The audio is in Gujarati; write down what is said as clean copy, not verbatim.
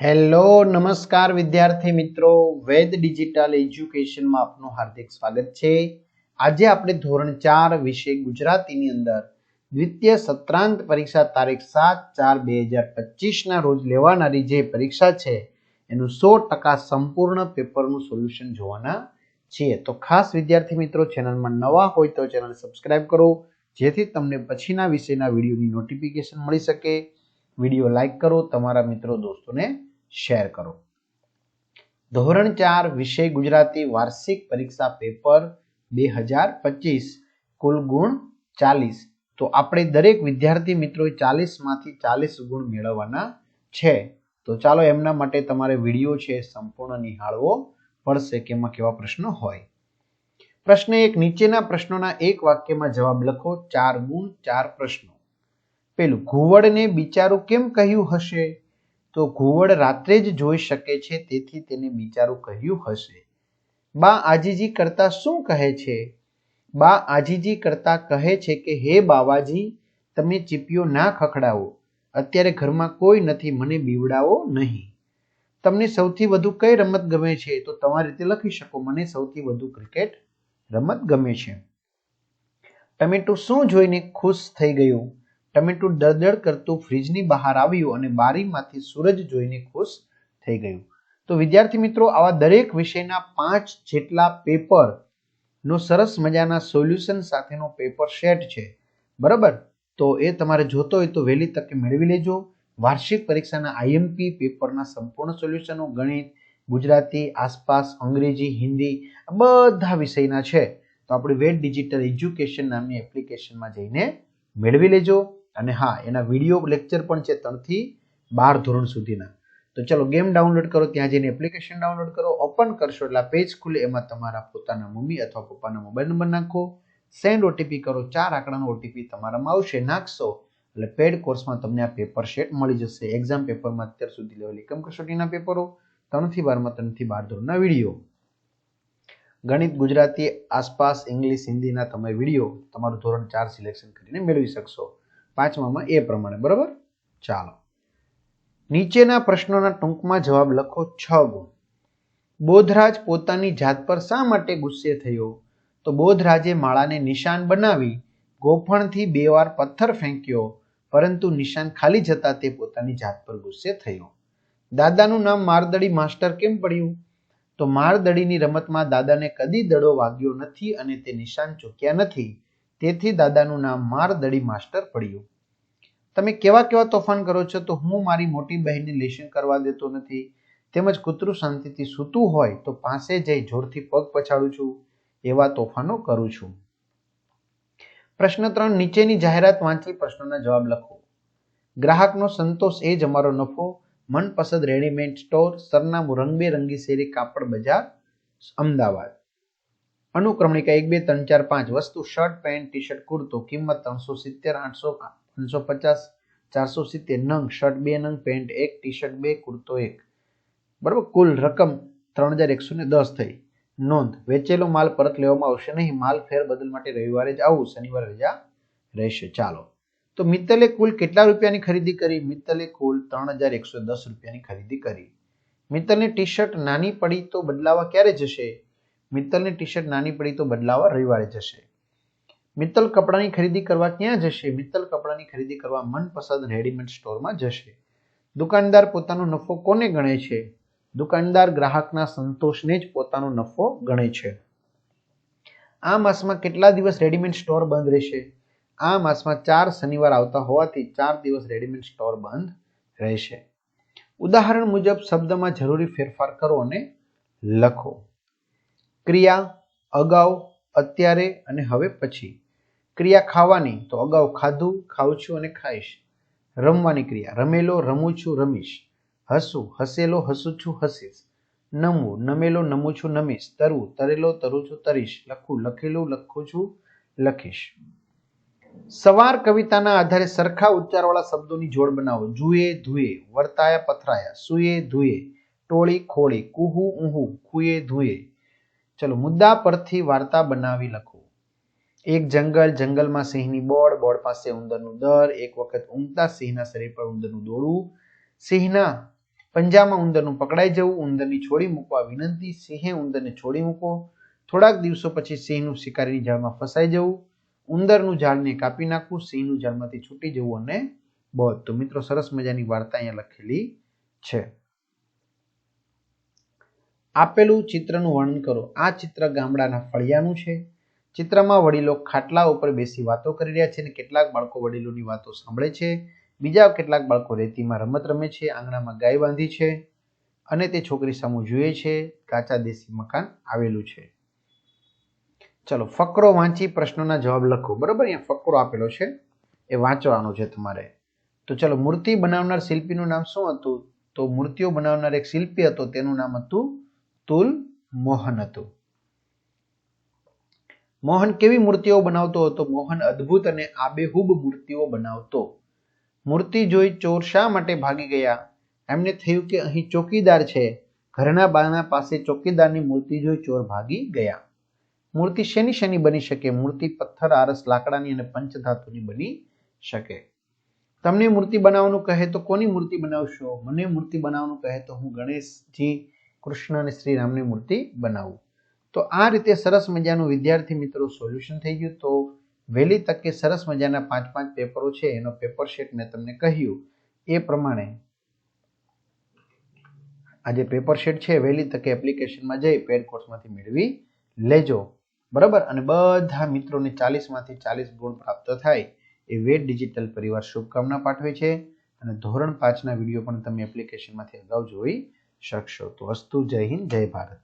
હેલો નમસ્કાર વિદ્યાર્થી મિત્રો, વેદ ડિજિટલ એજ્યુકેશનમાં આપનું હાર્દિક સ્વાગત છે। આજે આપણે ધોરણ 4 વિષય ગુજરાતીની અંદર દ્વિતીય સત્રાંત પરીક્ષા તારીખ 7/4/2025 ના રોજ લેવાનારી જે પરીક્ષા છે એનું 100% સંપૂર્ણ પેપરનું સોલ્યુશન જોવાના છીએ। તો ખાસ વિદ્યાર્થી મિત્રો, ચેનલમાં નવા હોય તો ચેનલ સબસ્ક્રાઇબ કરો જેથી તમને પછીના વિષયના વિડીયોની નોટિફિકેશન મળી શકે। વિડીયો લાઈક કરો, તમારા મિત્રો દોસ્તોને શેર કરો। ધોરણ 4 વિષય ગુજરાતી વાર્ષિક પરીક્ષા પેપર 2025 કુલ ગુણ 40। તો આપણે દરેક વિદ્યાર્થી મિત્રોએ 40 માંથી 40 ગુણ મેળવવાના છે। તો ચાલો એમના માટે તમારે વિડીયો છે સંપૂર્ણ નિહાળવો પડશે કે એમાં કેવા પ્રશ્નો હોય। પ્રશ્ન 1, નીચેના પ્રશ્નોના એક વાક્યમાં જવાબ લખો। 4 ગુણ 4 પ્રશ્નો। પેલું, ઘુવડને બિચારું કેમ કહ્યું હશે? તો ઘુવડ રાત્રે જ જોઈ શકે છે તેથી તેને બિચારું કહ્યું હશે। બા આજીજી કરતા શું કહે છે? બા આજીજી કરતા કહે છે કે હે બાવાજી, તમે ચીપિયો ના ખખડાવો, અત્યારે ઘરમાં કોઈ નથી, મને બીવડાવો નહીં। તમને સૌથી વધુ કઈ રમત ગમે છે? તો તમારી રીતે લખી શકો, મને સૌથી વધુ ક્રિકેટ રમત ગમે છે। ટમેટું શું જોઈને ખુશ થઈ ગયું? ટમેટું દળદળ કરતું ફ્રીજની બહાર આવ્યું અને બારીમાંથી સૂરજ જોઈને ખુશ થઈ ગયું। તો વિદ્યાર્થી મિત્રો, આવા દરેક વિષયના 5 જેટલા પેપર નો સરસ મજાના સોલ્યુશન સાથેનો પેપર સેટ છે, બરાબર? તો એ તમારે જોતો હોય તો વહેલી તકે મેળવી લેજો। વાર્ષિક પરીક્ષાના આઈએમપી પેપરના સંપૂર્ણ સોલ્યુશનો ગણિત, ગુજરાતી, આસપાસ, અંગ્રેજી, હિન્દી બધા વિષયના છે। તો આપણી વેદ ડિજિટલ એજ્યુકેશન નામની એપ્લિકેશનમાં જઈને મેળવી લેજો। અને હા, એના વિડીયો લેક્ચર પણ છે 3 થી 12 ધોરણ સુધીના। તો ચલો ગેમ ડાઉનલોડ કરો, ત્યાં જઈને એપ્લિકેશન ડાઉનલોડ કરો, ઓપન કરશો એટલે પેજ ખુલે, એમાં તમારા પોતાના મમ્મી અથવા પપ્પાના મોબાઈલ નંબર નાખો, સેન્ડ ઓટીપી કરો, 4 આંકડાનો ઓટીપી તમારામાં આવશે, નાખશો એટલે પેડ કોર્સમાં તમને આ પેપર સેટ મળી જશે। એક્ઝામ પેપરમાં અત્યાર સુધી લેવલ એકમ કસોટીના પેપરો, 3 થી 12 માં 3 થી 12 ધોરણના વિડીયો, ગણિત, ગુજરાતી, આસપાસ, ઇંગ્લિશ, હિન્દીના તમે વિડીયો તમારું ધોરણ 4 સિલેક્શન કરીને મેળવી શકશો। 5મામાં એ પ્રમાણે, બરાબર? ચાલો, નીચેના પ્રશ્નોના ટૂંકમાં જવાબ લખો। 6 ગુણ। બોધરાજ પોતાની જાત પર શા માટે ગુસ્સે થયો? તો બોધરાજે માળાને નિશાન બનાવી ગોફણથી 2 વાર પથ્થર ફેંક્યો, પરંતુ નિશાન ખાલી જતા તે પોતાની જાત પર ગુસ્સે થયો। દાદાનું નામ મારદડી માસ્ટર કેમ પડ્યું? તો મારદડીની રમતમાં દાદાને કદી દડો વાગ્યો નથી અને તે નિશાન ચૂક્યા નથી, તેથી દાદાનું નામ મારદડી માસ્ટર પડ્યું। તમે કેવા કેવા તોફાન કરો છો? તો હું મારી મોટી બહેનને લેશન કરવા દેતો નથી, તેમજ કૂતરું શાંતિથી સૂતું હોય તો પાસે જઈ જોરથી પગ પછાડું છું, એવા તોફાનો કરું છું। પ્રશ્ન 3, નીચેની જાહેરાત વાંચી પ્રશ્નોના જવાબ લખો। ગ્રાહકનો સંતોષ એ જ અમારો નફો, મનપસંદ રેડીમેડ સ્ટોર, સરનામું રંગબેરંગી શેરી, કાપડ બજાર, અમદાવાદ। અનુક્રમણિકા 1 2 3 4 5 વસ્તુ શર્ટ, પેન્ટ, ટી શર્ટ, કુર્તો, કિંમત 370, 800, 550, 470 નંગ, શર્ટ 2 નંગ, પેન્ટ 1, ટી શર્ટ 2, કુર્તો 1, બરાબર? કુલ રકમ 3110 થઈ। નોંધ, વેચેલો માલ પરત લેવામાં આવશે નહીં, માલ ફેરબદલ માટે રવિવારે જ આવવું, શનિવારે રજા રહેશે। ચાલો, તો મિત્તલે કુલ કેટલા રૂપિયાની ખરીદી કરી? મિત્તલે કુલ 3110 રૂપિયાની ખરીદી કરી। મિત્તલની ટી શર્ટ નાની પડી તો બદલાવા ક્યારે જશે? મિત્તલની ટી શર્ટ નાની પડી તો બદલાવા રવિવારે જશે। મિત્તલ કપડાની ખરીદી કરવા ક્યાં જશે? મિત્તલ કપડાની ખરીદી કરવા મનપસંદ રેડીમેડ સ્ટોરમાં જશે। દુકાનદાર પોતાનો નફો કોને ગણે છે? દુકાનદાર ગ્રાહકના સંતોષને જ પોતાનો નફો ગણે છે। આ માસમાં કેટલા દિવસ રેડીમેડ સ્ટોર બંધ રહેશે? આ માસમાં 4 શનિવાર આવતા હોવાથી 4 દિવસ રેડીમેડ સ્ટોર બંધ રહેશે। ઉદાહરણ મુજબ શબ્દમાં જરૂરી ફેરફાર કરો અને લખો। ક્રિયા, અગાઉ, અત્યારે અને હવે પછી। ક્રિયા ખાવાની, તો અગાઉ ખાધું, ખાઉં છું અને ખાઈશ। રમવાની ક્રિયા, રમેલો, રમું છું, રમીશ। હસવું, હસેલો, હસું છું, હસીશ। નમવું, નમેલો, નમું છું, નમીશ। તરવું, તરેલો, તરું છું, તરીશ। લખવું, લખેલું, લખું છું, લખીશ। સવાર કવિતાના આધારે સરખા ઉચ્ચારવાળા શબ્દોની જોડ બનાવો। જુએ, ધુએ, વર્તાયા, પથરાયા, સુએ, ધુએ, ટોળી, ખોળી, કુહુ, ઊહુ, ખુએ, ધુએ। ચલો, મુદ્દા પરથી વાર્તા બનાવી લખો। એક જંગલ, જંગલમાં સિંહની બોળ, બોળ પાસે ઉંદરનું દર, એક વખત ઊંઘતા સિંહના શરીર પર ઉંદરનું દોરડું, સિંહના પંજામાં ઉંદરનું પકડાઈ જવું, ઉંદરની છોડી મૂકવા વિનંતી, સિંહે ઉંદરને છોડી મૂકો, થોડાક દિવસો પછી સિંહનું શિકારીની જાળમાં ફસાઈ જવું, ઉંદરનું ઝાડને કાપી નાખવું, સિંહનું ઝાડમાંથી છૂટી જવું અને બોધ. તો મિત્રો સરસ મજાની વાર્તા અહીંયા લખેલી છે. આપેલું ચિત્રનું વર્ણન કરો. આ ચિત્ર ગામડાના ફળિયાનું છે. ચિત્રમાં વડીલો ખાટલા ઉપર બેસી વાતો કરી રહ્યા છે અને કેટલાક બાળકો વડીલોની વાતો સાંભળે છે. બીજા કેટલાક બાળકો રેતીમાં રમત રમે છે. આંગણામાં ગાય બાંધી છે અને તે છોકરી સામુ જુએ છે. કાચા દેશી મકાન આવેલું છે. ચલો ફકરો વાંચી પ્રશ્નોના જવાબ લખો. બરાબર, અહીંયા ફકરો આપેલો છે, એ વાંચવાનો છે તમારે. તો ચલો, મૂર્તિ બનાવનાર શિલ્પીનું નામ શું હતું? તો મૂર્તિઓ બનાવનાર એક શિલ્પી હતો, તેનું નામ હતું તુલ મોહન હતું. મોહન કેવી મૂર્તિઓ બનાવતો હતો? મોહન અદ્ભુત અને આબેહૂબ મૂર્તિઓ બનાવતો. મૂર્તિ જોઈ ચોર શા માટે ભાગી ગયા? એમને થયું કે અહીં ચોકીદાર છે. ઘરના બારણા પાસે ચોકીદારની મૂર્તિ જોઈ ચોર ભાગી ગયા. મૂર્તિ શેની શેની બની શકે? મૂર્તિ પથ્થર, આરસ, લાકડાની અને પંચધાતુની બની શકે. તમને મૂર્તિ બનાવવાનું કહે તો કોની મૂર્તિ બનાવશો? મને મૂર્તિ બનાવવાનું કહે તો હું ગણેશજી, કૃષ્ણ અને શ્રી રામની મૂર્તિ બનાવું. તો આ રીતે સરસ મજાનું વિદ્યાર્થી મિત્રો સોલ્યુશન થઈ ગયું. તો વહેલી તકે સરસ મજાના 5 પેપરો છે, એનો પેપર શીટ મેં તમને કહ્યું એ પ્રમાણે આ જે પેપર શીટ છે વહેલી તકે એપ્લિકેશનમાં જઈ પેડ કોર્સમાંથી મેળવી લેજો. બરાબર, અને બધા મિત્રોને 40માંથી 40 ગુણ પ્રાપ્ત થાય એ વેદ ડિજિટલ પરિવાર શુભકામના પાઠવે છે. અને ધોરણ 5ના વિડીયો પણ તમે એપ્લિકેશનમાંથી અગાઉ જોઈ શકશો. તો અસ્તુ, જય હિન્દ, જય ભારત.